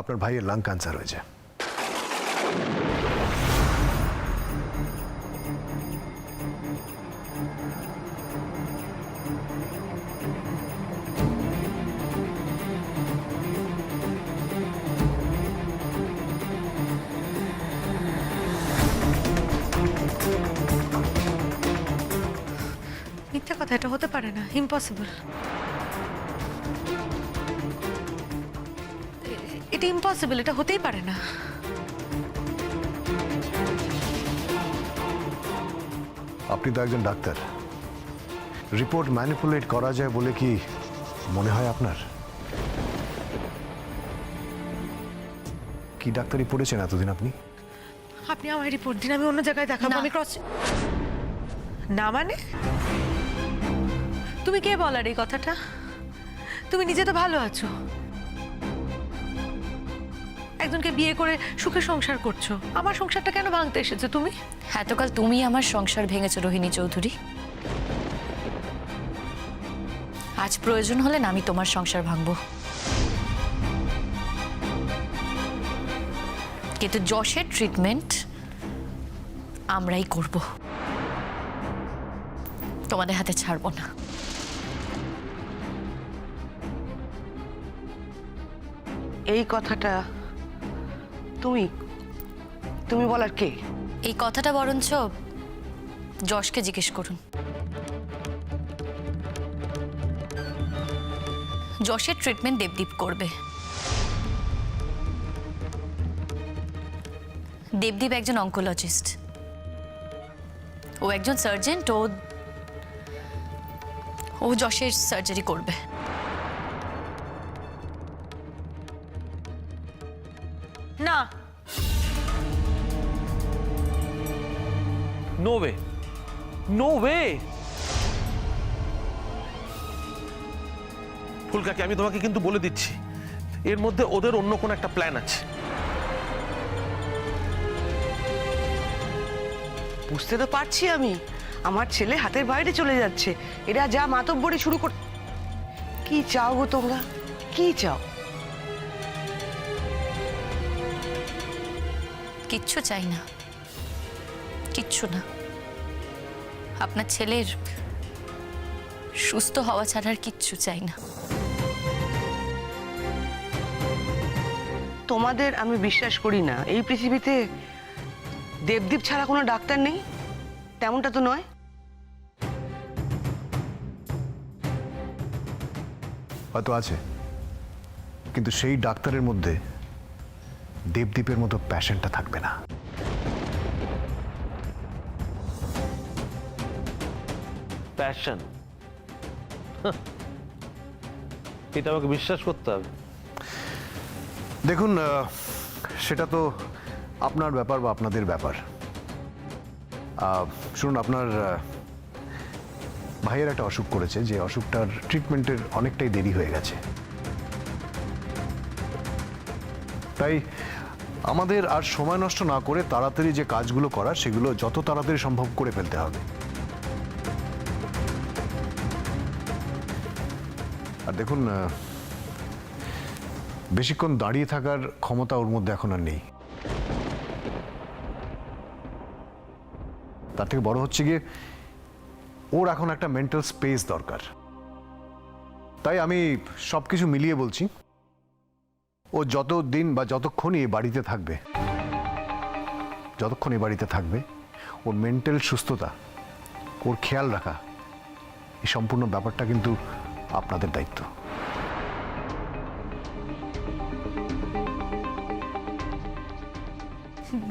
আপনার ভাইয়ের lung cancer হয়েছে। মিথ্যা কথা, এটা হতে পারে না, ইম্পসিবল। এটা ইম্পসিবল, এটা হতেই পারে না। আপনি তো একজন ডাক্তার, রিপোর্ট ম্যানিপুলেট করা যায় বলে কি মনে হয় আপনার? কি ডাক্তারি পড়েছেন এতদিন আপনি? আপনি আমার রিপোর্ট দিন, আমি অন্য জায়গায় দেখাবো। আমি ক্রস না মানে তুমি কে বলার এই কথাটা? তুমি নিজে তো ভালো আছো, একজনকে বিয়ে করে সুখে সংসার করছো। আমার সংসারটা কেন ভাঙতে এসেছো তুমি? এতকাল তুমি আমার সংসার ভেঙেছো রোহিণী চৌধুরী। আজ প্রয়োজন হলে না আমি তোমার সংসার ভাঙবো, কিন্তু যশের ট্রিটমেন্ট আমরাই করব, তোমাদের হাতে ছাড়বো না। এই কথাটা তুমি তুমি বলার কে? এই কথাটা বরঞ্চ যশকে জিজ্ঞেস করুন। যশের ট্রিটমেন্ট দেবদীপ করবে। দেবদীপ একজন অঙ্কোলজিস্ট, ও একজন সার্জন, ও যশের সার্জারি করবে। না, নো ওয়ে, নো ওয়ে। ফুলকাকি, আমি তোমাকে কিন্তু বলে দিচ্ছি, এর মধ্যে ওদের অন্য কোনো একটা প্ল্যান আছে। বুঝতে তো পারছি আমি, আমার ছেলে হাতের বাইরে চলে যাচ্ছে, এরা যা মাতব্বরি শুরু কর। কি চাও গো তোমরা, কি চাও? কিচ্ছু চাই না, কিচ্ছু না। আপনার ছেলের সুস্থ হওয়া ছাড়া আর কিচ্ছু চাই না। তোমাদের আমি বিশ্বাস করি না। এই পৃথিবীতে দেবদীপ ছাড়া কোনো ডাক্তার নেই, তেমনটা তো নয়। হয়তো আছে, কিন্তু সেই ডাক্তারের মধ্যে দেবদীপের মতো প্যাশনটা থাকবে না। প্যাশন, এটা আমাকে বিশ্বাস করতে হবে। দেখুন, সেটা তো আপনার ব্যাপার বা আপনাদের ব্যাপার। শুনুন, আপনার ভাইয়ের একটা অসুখ করেছে, যে অসুখটার ট্রিটমেন্টের অনেকটাই দেরি হয়ে গেছে। তাই আমাদের আর সময় নষ্ট না করে তাড়াতাড়ি যে কাজগুলো করার সেগুলো যত তাড়াতাড়ি সম্ভব করে ফেলতে হবে। আর দেখুন, বেশিক্ষণ দাঁড়িয়ে থাকার ক্ষমতা ওর মধ্যে এখন আর নেই। তার থেকে বড় হচ্ছে গিয়ে ওর এখন একটা মেন্টাল স্পেস দরকার। তাই আমি সবকিছু মিলিয়ে বলছি, ও যত দিন বা যতক্ষণ এই বাড়িতে থাকবে, ওর মেন্টাল সুস্থতা, ওর খেয়াল রাখা, এই সম্পূর্ণ ব্যাপারটা কিন্তু আপনাদের দায়িত্ব।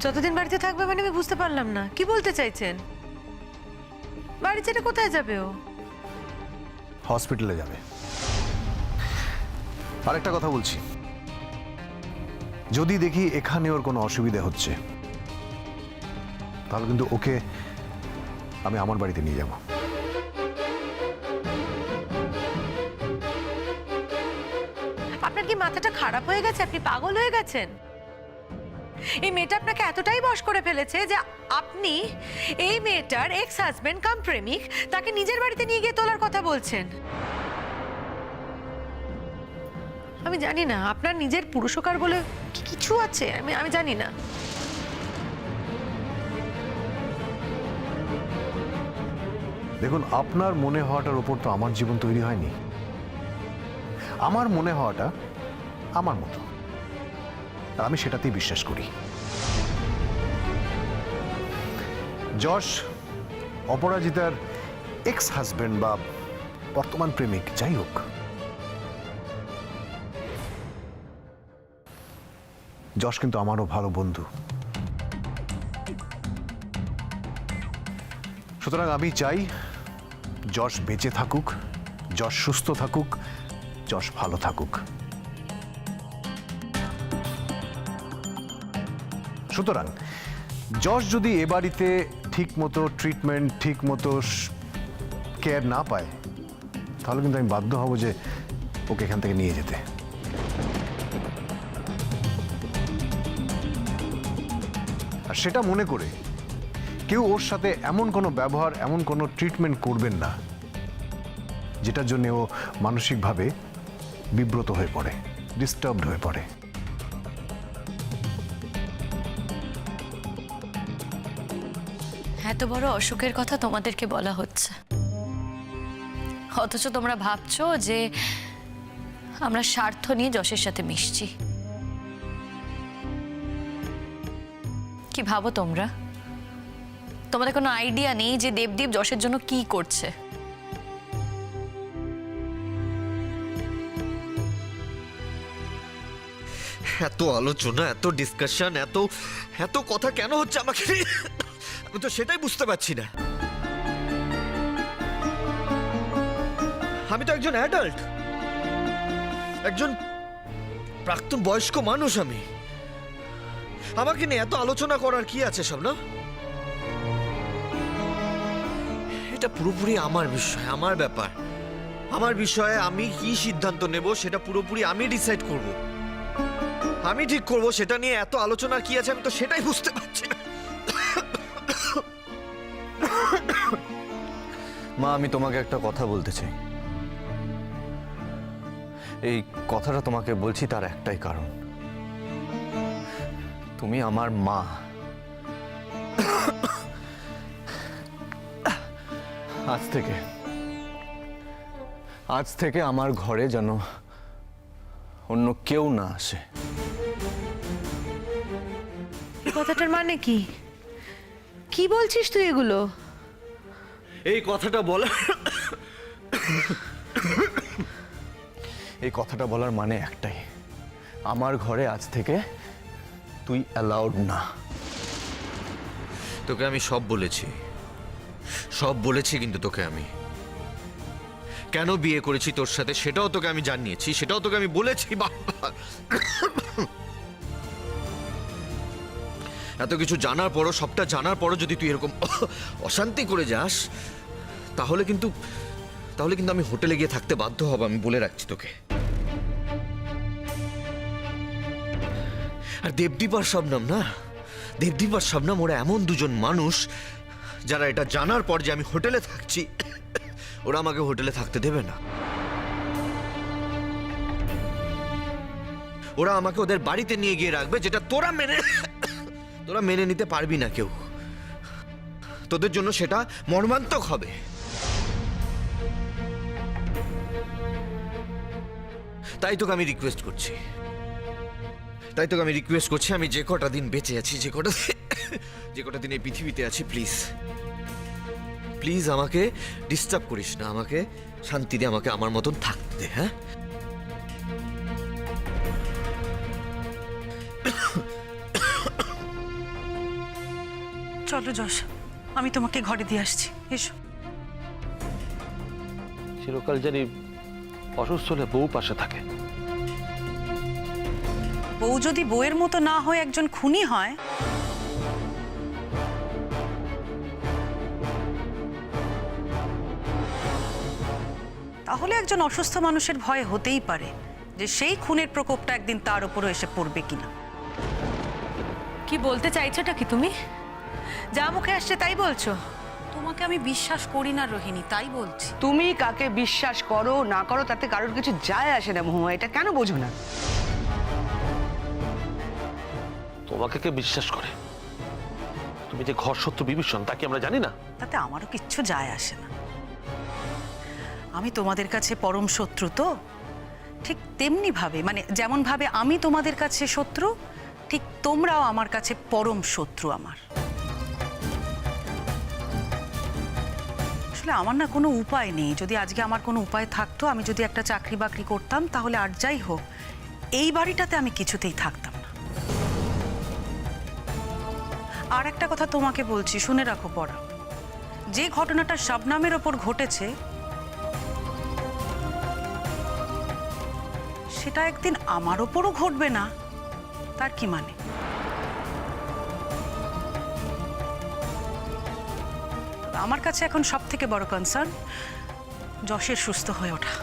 যতদিন বাড়িতে থাকবে মানে আমি বুঝতে পারলাম না, কি বলতে চাইছেন? বাড়ি ছেড়ে কোথায় যাবে ও? হসপিটালে যাবে। আরেকটা কথা বলছি, যদি দেখি এখানে ওর কোনো অসুবিধা হচ্ছে, তাহলে কিন্তু ওকে আমি আমার বাড়িতে নিয়ে যাব। আপনার কি মাথাটা খারাপ হয়ে গেছে? আপনি পাগল হয়ে গেছেন? এই মেয়েটা আপনাকে এতটাই বশ করে ফেলেছে যে আপনি এই মেয়েটার এক্স হাজবেন্ড কাম প্রেমিক, তাকে নিজের বাড়িতে নিয়ে গিয়ে তোলার কথা বলছেন। আমি জানি না আপনার নিজের পুরুষকার বলে কি কিছু আছে, আমি জানি না। দেখুন, আপনার মনে হওয়াটার উপর তো আমার জীবন তৈরি হয়নি। আমার মনে হওয়াটা আমার মতো, আর আমি সেটাতেই বিশ্বাস করি। যশ অপরাজিতার এক্স হাজবেন্ড বা বর্তমান প্রেমিক যাই হোক, যশ কিন্তু আমারও ভালো বন্ধু। সুতরাং আমি চাই যশ বেঁচে থাকুক, যশ সুস্থ থাকুক, যশ ভালো থাকুক। সুতরাং যশ যদি এ বাড়িতে ঠিক মতো ট্রিটমেন্ট, ঠিক মতো কেয়ার না পায়, তাহলে কিন্তু আমি বাধ্য হব যে ওকে এখান থেকে নিয়ে যেতে। আর সেটা মনে করে কেউ ওর সাথে এমন কোনো ব্যবহার, এমন কোনো ট্রিটমেন্ট করবেন না যেটার জন্য ও মানসিকভাবে বিব্রত হয়ে পড়ে, ডিস্টার্বড হয়ে পড়ে। এত বড় অসুখের কথা তোমাদেরকে বলা হচ্ছে, অথচ তোমরা ভাবছো যে আমরা স্বার্থ নিয়ে যশের সাথে মিশছি। কি ভাবো তোমরা? তোমাদের কোনো আইডিয়া নেই যে দেবদীপ যশের জন্য কি করছে? এত আলোচনা, এত ডিসকাশন, এত এত কথা কেন হচ্ছে আমাকে নিয়ে? আমি তো সেটাই বুঝতে পারছি না। আমি তো একজন অ্যাডাল্ট, একজন প্রাক্তন বয়স্ক মানুষ। আমি আমাকে নিয়ে এত আলোচনা করার কি আছে শবনম? এটা পুরোপুরি আমার বিষয়, আমার ব্যাপার, আমার বিষয়ে আমি কি সিদ্ধান্ত নেব সেটা পুরোপুরি আমি ডিসাইড করব, আমি ঠিক করব। সেটা নিয়ে এত আলোচনার কি আছে আমি তো সেটাই বুঝতে পারছি না। মা, আমি তোমাকে একটা কথা বলতে চাই। এই কথাটা তোমাকে বলছি তার একটাই কারণ, তুমি আমার মা। আজ থেকে আমার ঘরে যেন অন্য কেউ না আসে। এই কথাটার মানে কি? কি বলছিস তুই এগুলো? এই কথাটা বলা, এই কথাটা বলার মানে একটাই, আমার ঘরে আজ থেকে তুই অ্যালাউড না। তোকে আমি সব বলেছি, সব বলেছি, কিন্তু তোকে আমি কেন বিয়ে করেছি তোর সাথে সেটাও তোকে আমি জানিয়েছি, সেটাও তোকে আমি বলেছি বারবার। এত কিছু জানার পরও, সবটা জানার পরও যদি তুই এরকম অশান্তি করে যাস, তাহলে কিন্তু আমি হোটেলে গিয়ে থাকতে বাধ্য হব, আমি বলে রাখছি তোকে। আর দেবদীপ আর শবনম না, দেবদীপ আর শবনম ওরা এমন দুজন মানুষ যারা এটা জানার পর যে আমি হোটেলে থাকছি, ওরা আমাকে হোটেলে থাকতে দেবে না। ওরা আমাকে ওদের বাড়িতে নিয়ে গিয়ে রাখবে, যেটা তোরা মেনে নিতে পারবি না কেউ। তোদের জন্য সেটা মর্মান্তক হবে। তাই তোকে আমি রিকোয়েস্ট করছি, আমি যে কটা দিন বেঁচে আছি, যে কটা দিন এই পৃথিবীতে আছি, প্লিজ আমাকে ডিস্টার্ব করিস না, আমাকে শান্তি দে, আমাকে আমার মতন থাকতে দে। হ্যাঁ, চলো যশ, আমি তোমাকে ঘরে দিয়ে আসছি, এসো। চিরকাল জানি অসুস্থ হলে বউ পাশে থাকে। বউ যদি বউয়ের মতো না হয়ে একজন খুনি হয়, তাহলে একজন অসুস্থ মানুষের ভয় হতেই পারে যে সেই খুনের প্রকোপটা একদিন তার উপরও এসে পড়বে কিনা। কি বলতে চাইছোটা কি তুমি? যা মুখে আসছে তাই বলছো? তোমাকে আমি বিশ্বাস করি না রোহিণী, তাই বলছি। তুমি কাকে বিশ্বাস করো না করো তাতে কারোর কিছু যায় আসে না মহুয়া, এটা কেন বোঝো না? তোমাকে কে বিশ্বাস করে? তুমি যে ঘর শত্রু বিভীষণ তা কি আমরা জানি না? তাতে আমারও কিচ্ছু যায় আসে না। আমি তোমাদের কাছে পরম শত্রু তো, ঠিক তেমনি ভাবে, মানে যেমন ভাবে আমি তোমাদের কাছে শত্রু, ঠিক তোমরাও আমার কাছে পরম শত্রু আমার। আসলে আমার না কোনো উপায় নেই। যদি আজকে আমার কোনো উপায় থাকতো, আমি যদি একটা চাকরি বাকরি করতাম, তাহলে আর যাই হোক এই বাড়িটাতে আমি কিছুতেই থাকতাম না। আর একটা কথা তোমাকে বলছি, শুনে রাখো পড়া, যে ঘটনাটা শবনমের ওপর ঘটেছে সেটা একদিন আমার ওপরও ঘটবে না, তার কি মানে? আমার কাছে এখন সব থেকে বড় কনসার্ন যশের সুস্থ হয়ে ওঠা।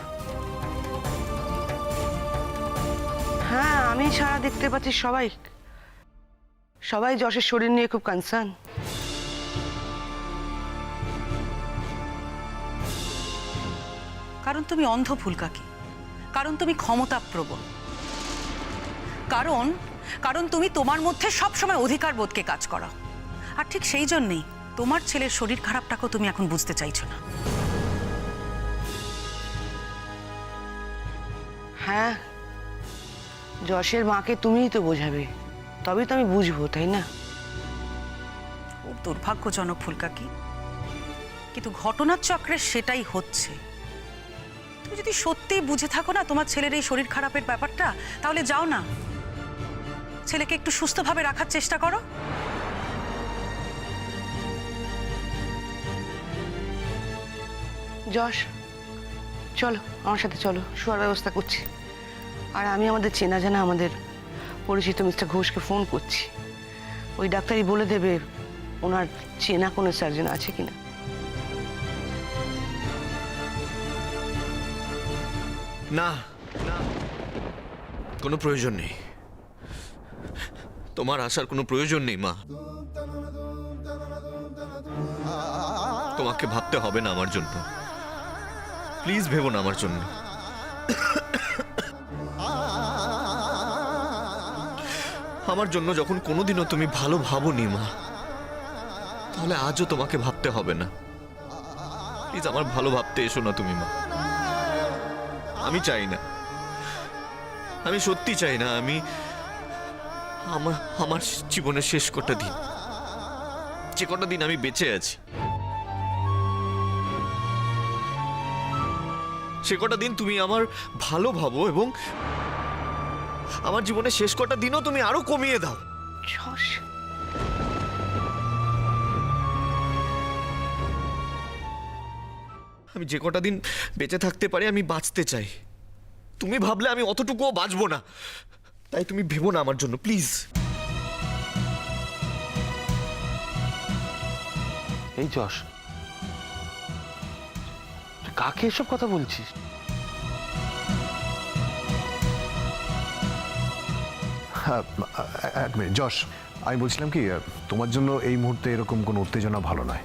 হ্যাঁ, আমি ছাড়া দেখতে পাচ্ছি সবাই সবাই যশের শরীর নিয়ে খুব কনসার্ন। কারণ তুমি অন্ধ ফুলকাকি, কারণ তুমি ক্ষমতাপ্রবণ, কারণ কারণ তুমি তোমার মধ্যে সবসময় অধিকার বোধকে কাজ করাও। আর ঠিক সেই জন্যেই তোমার ছেলের শরীর খারাপটাকেও তুমি এখন বুঝতে চাইছো না। হ্যাঁ, যশের মাকে তুমিই তো বোঝাবে, তবেই তো আমি বুঝবো, তাই না? খুব দুর্ভাগ্যজনক ফুলকাকি, কিন্তু ঘটনার চক্রে সেটাই হচ্ছে। তুমি যদি সত্যিই বুঝে থাকো না তোমার ছেলের এই শরীর খারাপের ব্যাপারটা, তাহলে যাও না, ছেলেকে একটু সুস্থভাবে রাখার চেষ্টা করো। যশ, চলো আমার সাথে, চলো, শোয়ার ব্যবস্থা করছি। আর আমি আমাদের চেনা জানা, আমাদের পরিচিত মিস্টার ঘোষকে ফোন করছি। ওই ডাক্তারই বলে দেবে ওনার চেনা কোনো সার্জন আছে কিনা। না না, কোনো প্রয়োজন নেই, তোমার আসার কোনো প্রয়োজন নেই মা। তোমাকে ভাবতে হবে না আমার জন্য, প্লিজ ভেবো না আমার জন্য। আমার জন্য যখন কোনোদিনও তুমি ভালো ভাবোনি মা, তাহলে আজও তোমাকে ভাবতে হবে না। প্লিজ আমার ভালো ভাবতে এসো না তুমি মা। আমি চাই না, আমি সত্যি চাই না, আমি আমার জীবনের শেষ কটা দিন, যে কটা দিন আমি বেঁচে আছি, সে কটা দিন তুমি আমার ভালো ভাবো এবং আমার জীবনের শেষ কটা দিনও তুমি আরো কমিয়ে দাও। যশ, আমি যে কটা দিন বেঁচে থাকতে পারি আমি বাঁচতে চাই। তুমি ভাবলে আমি অতটুকুও বাঁচবো না, তাই তুমি ভেবো না আমার জন্য প্লিজ। এই যশ, তুই কাকে এসব কথা বলছিস? হ্যাঁ, এক মিনিট যশ, আমি বলছিলাম কি, তোমার জন্য এই মুহূর্তে এরকম কোনো উত্তেজনা ভালো নয়।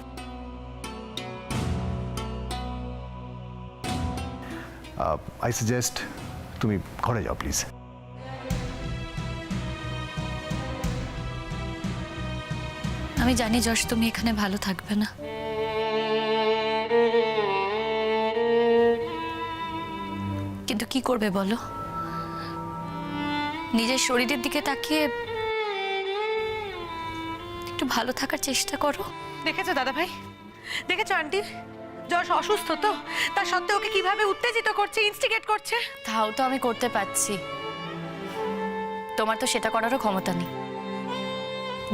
আই সাজেস্ট তুমি ঘরে যাও প্লিজ। আমি জানি যশ তুমি এখানে ভালো থাকবে না, কিন্তু কি করবে বলো? নিজের শরীরের দিকে তাকিয়ে একটু ভালো থাকার চেষ্টা করো। দেখেছো দাদা ভাই, দেখেছো আন্টি, যশ অসুস্থ তো, তার সত্ত্বেও ওকে কিভাবে উত্তেজিত করছে, ইনস্টিগেট করছে। তাও তো আমি করতে পারছি, তোমার তো সেটা করারও ক্ষমতা নেই।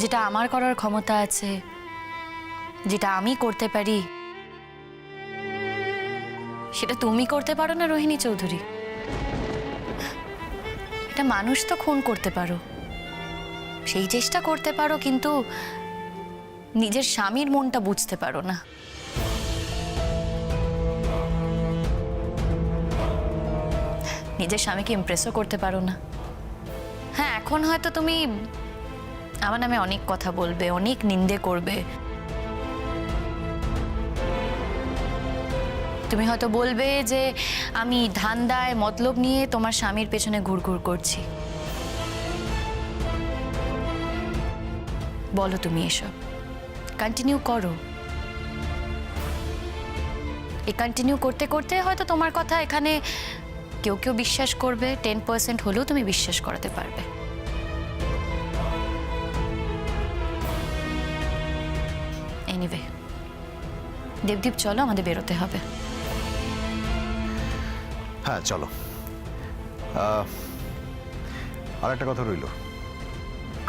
যেটা আমার করার ক্ষমতা আছে, যেটা আমি করতে পারি, সেটা তুমি করতে পারো না রোহিণী চৌধুরী। একটা মানুষ তো খুন করতে পারো, সেই চেষ্টা করতে পারো, কিন্তু নিজের স্বামীর মনটা বুঝতে পারো না। নিজের স্বামীকে ইমপ্রেসও করতে পারো না। হ্যাঁ, এখন হয়তো তুমি আমার নামে অনেক কথা বলবে, অনেক নিন্দে করবে, তুমি হয়তো বলবে যে আমি ধান্দায় মতলব নিয়ে তোমার স্বামীর পেছনে ঘুরঘুর করছি। বলো তুমি এসব কন্টিনিউ করো। এই কন্টিনিউ করতে করতে হয়তো তোমার কথা এখানে কেউ কেউ বিশ্বাস করবে, 10% হলেও তুমি বিশ্বাস করাতে পারবে। এনিওয়ে, দেবদীপ চলো, আমাদের বেরোতে হবে। হ্যাঁ চলো। আর একটা কথা রইল,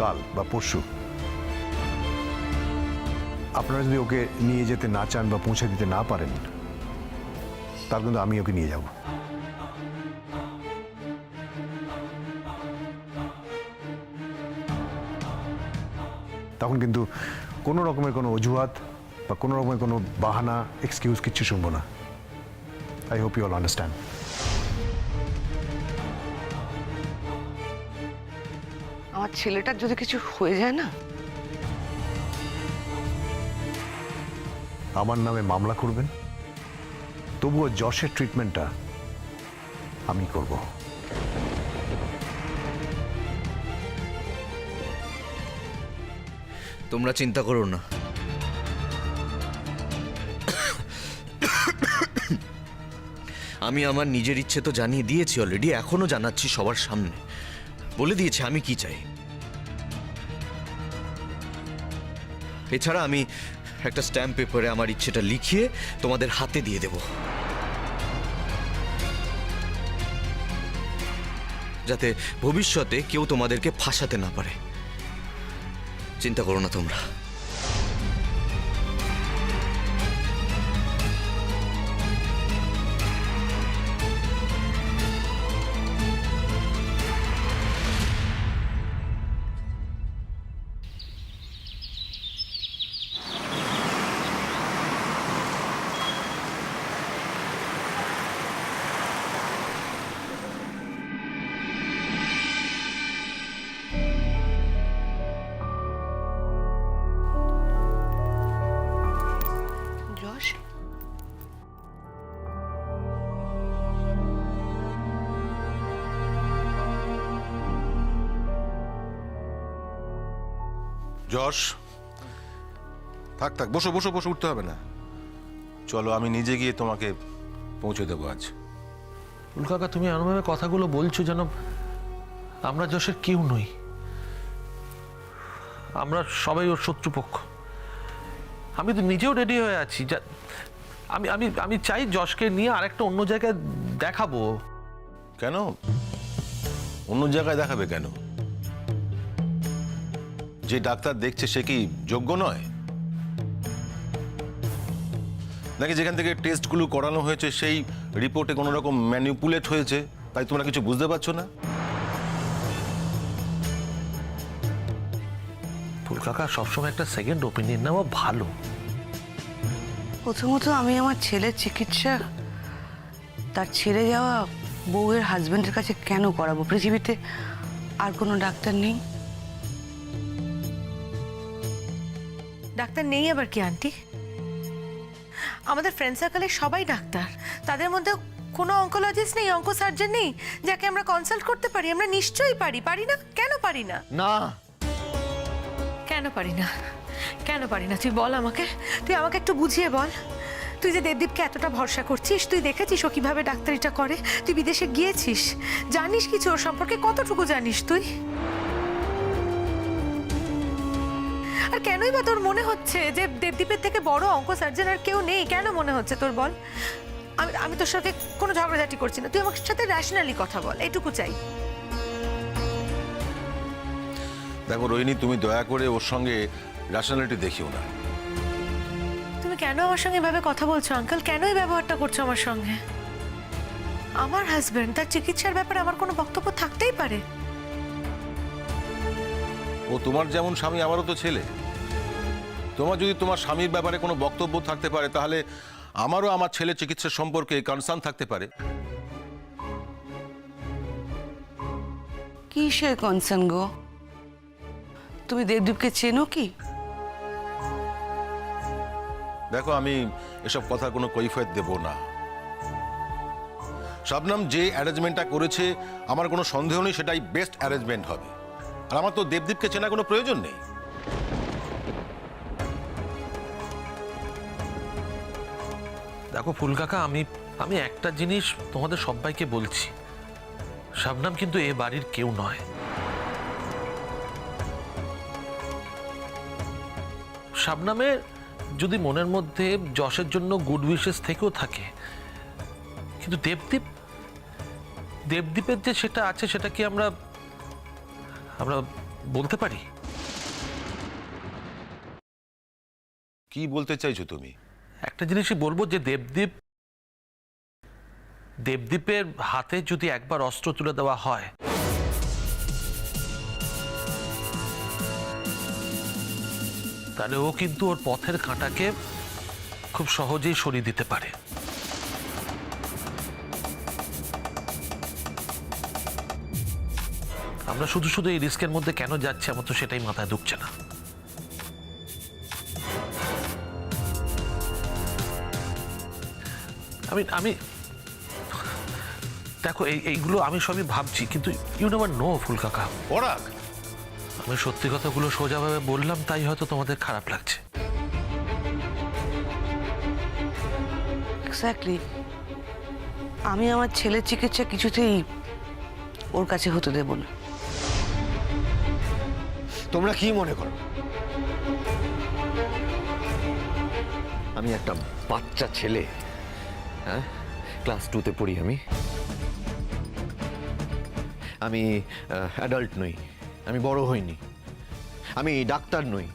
কাল বা পরশু আপনারা যদি ওকে নিয়ে যেতে না চান বা পৌঁছে দিতে না পারেন, তার কিন্তু আমি ওকে নিয়ে যাব। তখন কিন্তু কোনো রকমের কোনো অজুহাত বা কোনো রকমের কোনো বাহানা, এক্সকিউজ কিচ্ছু শুনবো না। I hope you all understand. আমার ছেলেটার যদি কিছু হয়ে যায় না, আমার নামে মামলা করবেন, তবুও যশের ট্রিটমেন্টটা আমি করব। তোমরা চিন্তা করো না, আমি আমার নিজের ইচ্ছে তো জানিয়ে দিয়েছি অলরেডি, এখনো জানাচ্ছি সবার সামনে। বলে দিয়েছি আমি কি চাই। এছাড়া আমি একটা স্ট্যাম্প পেপারে আমার ইচ্ছেটা লিখিয়ে তোমাদের হাতে দিয়ে দেব, যাতে ভবিষ্যতে কেউ তোমাদেরকে ফাঁসাতে না পারে। চিন্তা করো না তোমরা। যশ, যশ, থাক থাক, বসো বসো বসো, উঠতে হবে না। চলো আমি নিজে গিয়ে তোমাকে পৌঁছে দেবো আজ। উল্কাকা, তুমি এমনভাবে কথাগুলো বলছো যেন আমরা যশের কেউ নই। আমরা সবাই ওর শত্রুপক্ষ। আমি তো নিজেও রেডি হয়ে আছি। আমি আমি আমি চাই যশকে নিয়ে আরেকটা অন্য জায়গায় দেখাবো। কেন অন্য জায়গায় দেখাবে কেন? যে ডাক্তার দেখছে সে কি যোগ্য নয়? নাকি যেখান থেকে টেস্টগুলো করানো হয়েছে সেই রিপোর্টে কোনো রকম ম্যানিপুলেট হয়েছে, তাই তোমরা কিছু বুঝতে পারছো না? ফুলকাকা, সবসময় একটা সেকেন্ড ওপিনিয়ন নেওয়া ভালো। প্রথমত আমি আমার ছেলের চিকিৎসা তার ছেড়ে যাওয়া বউয়ের হাজবেন্ডের কাছে কেন করাবো? পৃথিবীতে আর কোনো ডাক্তার নেই? ডাক্তার নেই আবার কি আন্টি? আমাদের ফ্রেন্ড সার্কেলে সবাই ডাক্তার। তাদের মধ্যে কোনো অঙ্কোলজিস্ট নেই, অঙ্কো সার্জন নেই যাকে আমরা কনসাল্ট করতে পারি? আমরা নিশ্চয়ই পারি। পারি না? কেন পারি না? না, কেন পারি না? কেন পারি না তুই বল আমাকে। তুই আমাকে একটু বুঝিয়ে বল। তুই যে দেবদীপকে এতটা ভরসা করছিস, তুই দেখেছিস ও কিভাবে ডাক্তারিটা করে? তুই বিদেশে গিয়েছিস, জানিস কিছু ওর সম্পর্কে? কতটুকু জানিস তুই? আর কেনই বা তোর মনে হচ্ছে যে দেবদীপের থেকে বড় অঙ্ক সার্জন আর কেউ নেই? কেন মনে হচ্ছে তোর বল? আমি তোর সাথে কোনো ঝগড়াঝাটি করছি না, তুই আমার সাথে র্যাশনালি কথা বল, এইটুকু চাই। দেখো রোহিণী, তুমি দয়া করে ওর সঙ্গে র্যাশনালিটি দেখিও না। তুমি কেন আমার সঙ্গে এভাবে কথা বলছো আঙ্কেল? কেন এই ব্যবহারটা করছো আমার সঙ্গে? আমার হাজবেন্ড, তার চিকিৎসার ব্যাপারে আমার কোনো বক্তব্য থাকতেই পারে। ও তোমার যেমন স্বামী, আমারও তো ছেলে। তোমার যদি তোমার স্বামীর ব্যাপারে কোনো বক্তব্য থাকতে পারে, তাহলে আমারও আমার ছেলে চিকিৎসা সম্পর্কে কনসার্ন থাকতে পারে। কিসের কনসার্ন গো? তুমি দেবদীপকে চেনো কি? দেখো, আমি এসব কথা কোনো কৈফিয়ত দেব না। শবনম যে অ্যারেঞ্জমেন্টটা করেছে আমার কোনো সন্দেহ নেই সেটাই বেস্ট অ্যারেঞ্জমেন্ট হবে। আর আমার তো দেবদীপকে চেনা কোনো প্রয়োজন নেই। দেখো ফুলকাকা, আমি একটা জিনিস তোমাদের সবাইকে বলছি, শবনম কিন্তু এ বাড়ির কেউ নয়। শবনমের যদি মনের মধ্যে যশের জন্য গুড উইশেস থেকেও থাকে, কিন্তু দেবদীপের যে সেটা আছে সেটা কি আমরা বলতে পারি? কি বলতে চাইছো তুমি? একটা জিনিসই বলবো যে দেবদীপের হাতে যদি একবার অস্ত্র তুলে দেওয়া হয়, তাহলে ও কিন্তু ওর পথের কাঁটাকে খুব সহজেই সরিয়ে দিতে পারে। আমরা শুধু শুধু এই রিস্কের মধ্যে কেন যাচ্ছি আমার তো সেটাই মাথায় ঢুকছে না। আমি দেখো এইগুলো আমি সবই ভাবছি, কিন্তু ইউ নেভার নো ফুলকাকা। পরাগ, আমি সত্যি কথাগুলো সোজাভাবে বললাম, তাই হয়তো তোমাদের খারাপ লাগছে। এক্স্যাক্টলি, আমি আমার ছেলের চিকিৎসা কিছুতেই ওর কাছে হতে দেব না। তোমরা কি মনে করো আমি একটা বাচ্চা ছেলে? হ্যাঁ, ক্লাস 2-তে পড়ি আমি অ্যাডাল্ট নই, আমি বড় হইনি, আমি ডাক্তার নই।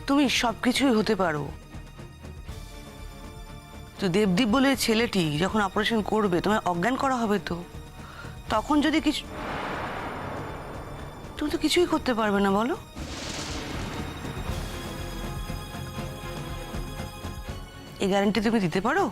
তুমি সবকিছুই হতে পারো। তো দেবদীপ বলে ছেলেটি যখন অপারেশন করবে তোমায় অজ্ঞান করা হবে, তো তখন যদি কিছু, তুমি তো কিছুই করতে পারবে না বলো। এই গ্যারান্টি তুমি দিতে পারো?